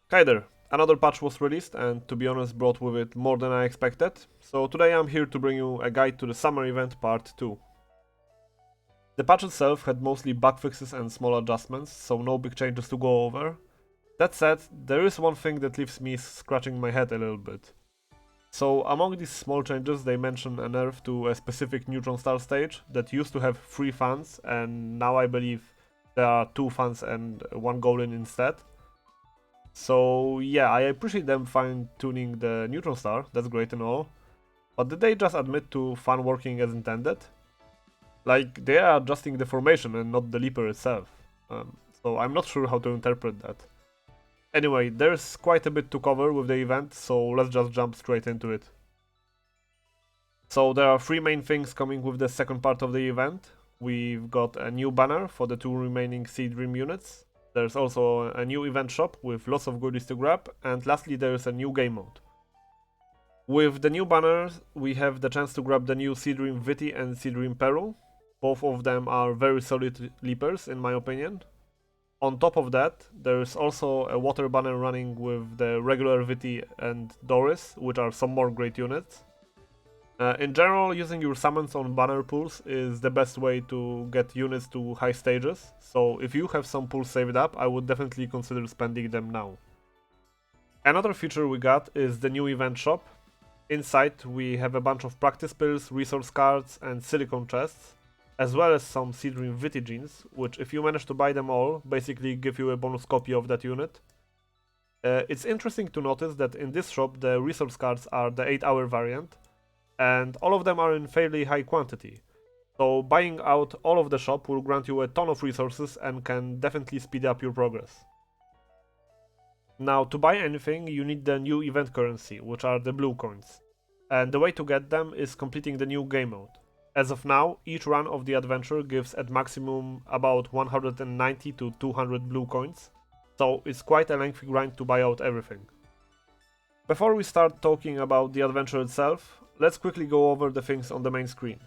Hi there, another patch was released and to be honest brought with it more than I expected, so today I'm here to bring you a guide to the summer event part 2. The patch itself had mostly bug fixes and small adjustments, so no big changes to go over. That said, there is one thing that leaves me scratching my head a little bit. So among these small changes they mention a nerf to a specific neutron star stage that used to have 3 fans and now I believe there are 2 fans and 1 golem instead. So yeah, I appreciate them fine-tuning the neutron star, that's great and all, but did they just admit to fun working as intended? Like, they are adjusting the formation and not the leaper itself, so I'm not sure how to interpret that. Anyway, there's quite a bit to cover with the event, so let's just jump straight into it. So there are 3 main things coming with the second part of the event. We've got a new banner for the 2 remaining Seed Dream units. There's also a new event shop with lots of goodies to grab, and lastly there's a new game mode. With the new banners, we have the chance to grab the new Seed Dream Viti and Seed Dream Peru. Both of them are very solid leapers in my opinion. On top of that, there's also a water banner running with the regular Viti and Doris, which are some more great units. In general, using your summons on banner pools is the best way to get units to high stages, so if you have some pools saved up, I would definitely consider spending them now. Another feature we got is the new event shop. Inside we have a bunch of practice pills, resource cards and silicone chests, as well as some Seed Dream Viti genes, which if you manage to buy them all, basically give you a bonus copy of that unit. It's interesting to notice that in this shop the resource cards are the 8-hour variant, and all of them are in fairly high quantity, so buying out all of the shop will grant you a ton of resources and can definitely speed up your progress. Now, to buy anything you need the new event currency, which are the blue coins, and the way to get them is completing the new game mode. As of now, each run of the adventure gives at maximum about 190 to 200 blue coins, so it's quite a lengthy grind to buy out everything. Before we start talking about the adventure itself, let's quickly go over the things on the main screen.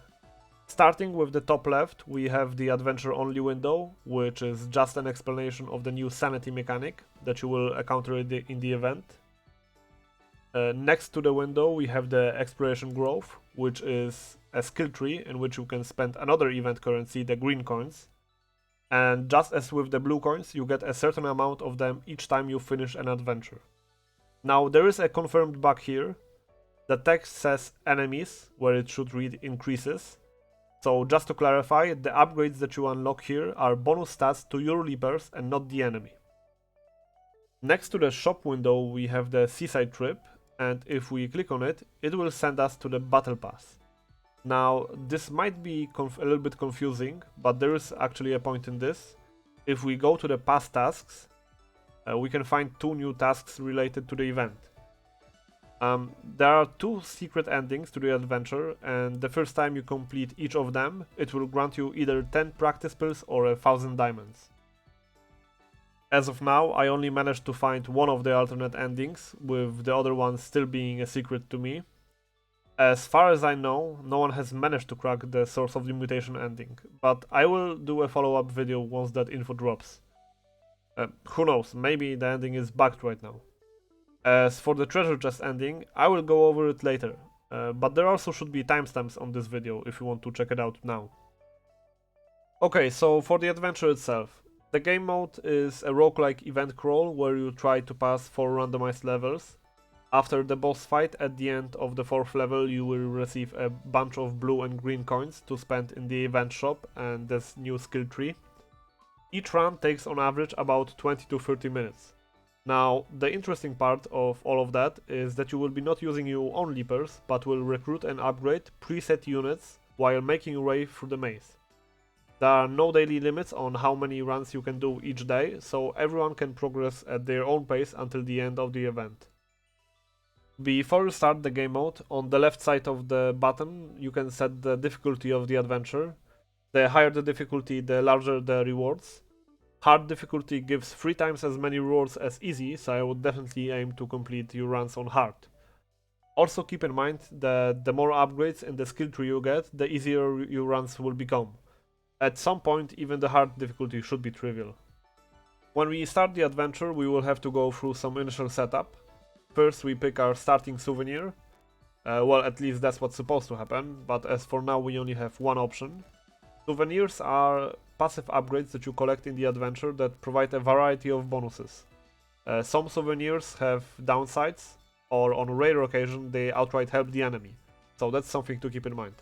Starting with the top left, we have the adventure only window, which is just an explanation of the new Sanity mechanic that you will encounter in the event. Next to the window we have the exploration growth, which is a skill tree in which you can spend another event currency, the green coins. And just as with the blue coins, you get a certain amount of them each time you finish an adventure. Now there is a confirmed bug here. The text says enemies, where it should read increases. So just to clarify, the upgrades that you unlock here are bonus stats to your leapers and not the enemy. Next to the shop window we have the seaside trip, and if we click on it, it will send us to the battle pass. Now this might be a little bit confusing, but there is actually a point in this. If we go to the past tasks, we can find 2 new tasks related to the event. There are 2 secret endings to the adventure, and the first time you complete each of them, it will grant you either 10 practice pills or 1000 diamonds. As of now, I only managed to find one of the alternate endings, with the other one still being a secret to me. As far as I know, no one has managed to crack the source of the mutation ending, but I will do a follow-up video once that info drops. Who knows, maybe the ending is bugged right now. As for the treasure chest ending, I will go over it later, but there also should be timestamps on this video if you want to check it out now. Okay, so for the adventure itself, the game mode is a roguelike event crawl where you try to pass 4 randomized levels. After the boss fight at the end of the 4th level, you will receive a bunch of blue and green coins to spend in the event shop and this new skill tree. Each run takes on average about 20 to 30 minutes. Now, the interesting part of all of that is that you will be not using your own leapers, but will recruit and upgrade preset units while making your way through the maze. There are no daily limits on how many runs you can do each day, so everyone can progress at their own pace until the end of the event. Before you start the game mode, on the left side of the button you can set the difficulty of the adventure. The higher the difficulty, the larger the rewards. Hard difficulty gives 3 times as many rewards as easy, so I would definitely aim to complete your runs on hard. Also keep in mind that the more upgrades in the skill tree you get, the easier your runs will become. At some point, even the hard difficulty should be trivial. When we start the adventure, we will have to go through some initial setup. First, we pick our starting souvenir. Well, at least that's what's supposed to happen, but as for now we only have one option. Souvenirs are passive upgrades that you collect in the adventure that provide a variety of bonuses. Some souvenirs have downsides, or on a rare occasion they outright help the enemy, so that's something to keep in mind.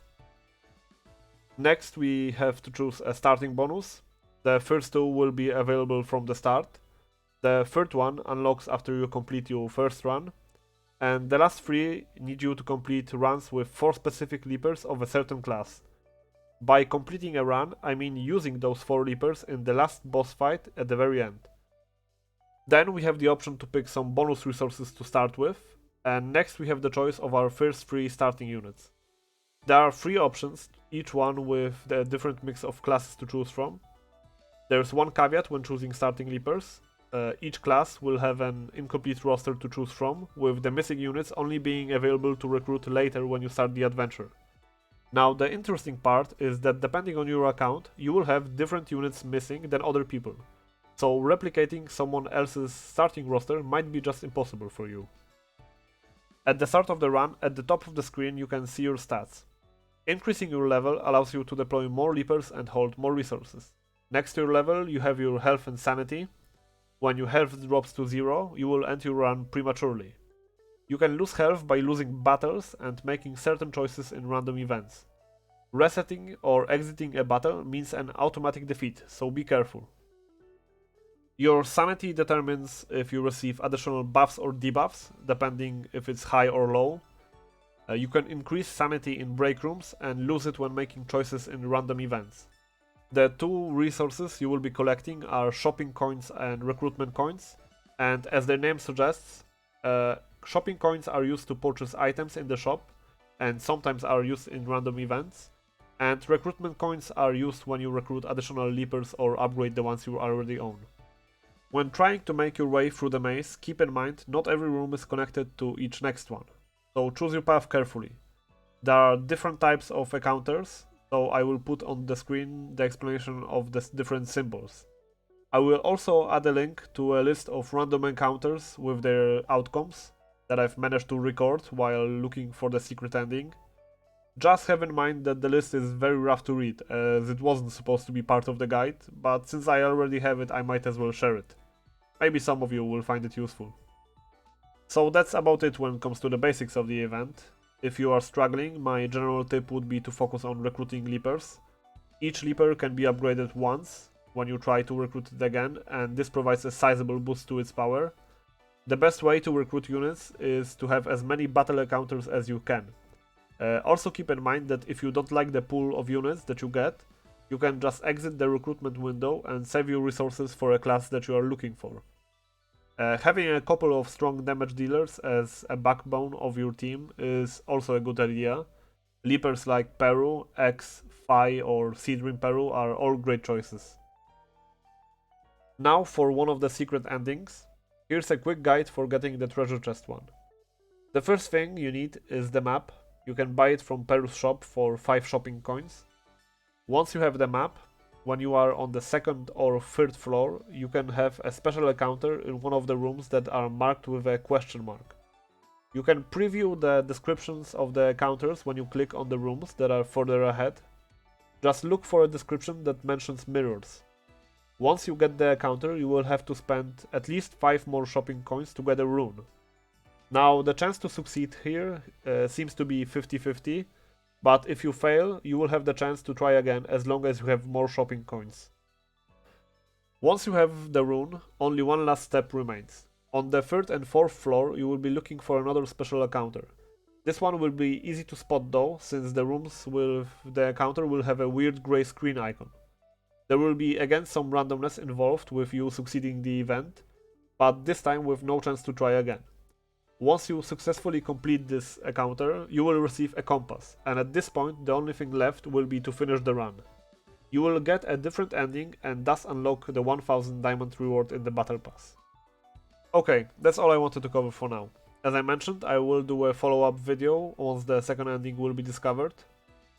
Next we have to choose a starting bonus. The first two will be available from the start. The third one unlocks after you complete your first run, and the last three need you to complete runs with 4 specific leapers of a certain class. By completing a run, I mean using those 4 leapers in the last boss fight at the very end. Then we have the option to pick some bonus resources to start with, and next we have the choice of our first 3 starting units. There are 3 options, each one with a different mix of classes to choose from. There's one caveat when choosing starting leapers. Each class will have an incomplete roster to choose from, with the missing units only being available to recruit later when you start the adventure. Now the interesting part is that depending on your account, you will have different units missing than other people, so replicating someone else's starting roster might be just impossible for you. At the start of the run, at the top of the screen you can see your stats. Increasing your level allows you to deploy more leapers and hold more resources. Next to your level you have your health and sanity. When your health drops to 0, you will end your run prematurely. You can lose health by losing battles and making certain choices in random events. Resetting or exiting a battle means an automatic defeat, so be careful. Your sanity determines if you receive additional buffs or debuffs, depending if it's high or low. You can increase sanity in break rooms and lose it when making choices in random events. The 2 resources you will be collecting are shopping coins and recruitment coins, and as their name suggests, shopping coins are used to purchase items in the shop and sometimes are used in random events, and recruitment coins are used when you recruit additional leapers or upgrade the ones you already own. When trying to make your way through the maze, keep in mind not every room is connected to each next one, so choose your path carefully. There are different types of encounters, so I will put on the screen the explanation of the different symbols. I will also add a link to a list of random encounters with their outcomes that I've managed to record while looking for the secret ending. Just have in mind that the list is very rough to read, as it wasn't supposed to be part of the guide, but since I already have it, I might as well share it. Maybe some of you will find it useful. So that's about it when it comes to the basics of the event. If you are struggling, my general tip would be to focus on recruiting leapers. Each leaper can be upgraded once when you try to recruit it again, and this provides a sizable boost to its power. The best way to recruit units is to have as many battle encounters as you can. Also keep in mind that if you don't like the pool of units that you get, you can just exit the recruitment window and save your resources for a class that you are looking for. Having a couple of strong damage dealers as a backbone of your team is also a good idea. Leapers like Peru, X, Phi or Seedrim Peru are all great choices. Now for one of the secret endings. Here's a quick guide for getting the treasure chest one. The first thing you need is the map. You can buy it from Peru's shop for 5 shopping coins. Once you have the map, when you are on the 2nd or 3rd floor, you can have a special encounter in one of the rooms that are marked with a question mark. You can preview the descriptions of the encounters when you click on the rooms that are further ahead. Just look for a description that mentions mirrors. Once you get the encounter, you will have to spend at least 5 more shopping coins to get a rune. Now, the chance to succeed here seems to be 50-50, but if you fail, you will have the chance to try again as long as you have more shopping coins. Once you have the rune, only one last step remains. On the 3rd and 4th floor, you will be looking for another special encounter. This one will be easy to spot though, since the rooms with the encounter will have a weird grey screen icon. There will be again some randomness involved with you succeeding the event, but this time with no chance to try again. Once you successfully complete this encounter, you will receive a compass, and at this point the only thing left will be to finish the run. You will get a different ending and thus unlock the 1000 diamond reward in the battle pass. Okay, that's all I wanted to cover for now. As I mentioned, I will do a follow-up video once the second ending will be discovered.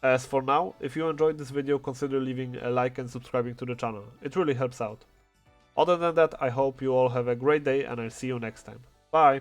As for now, if you enjoyed this video, consider leaving a like and subscribing to the channel. It really helps out. Other than that, I hope you all have a great day and I'll see you next time. Bye!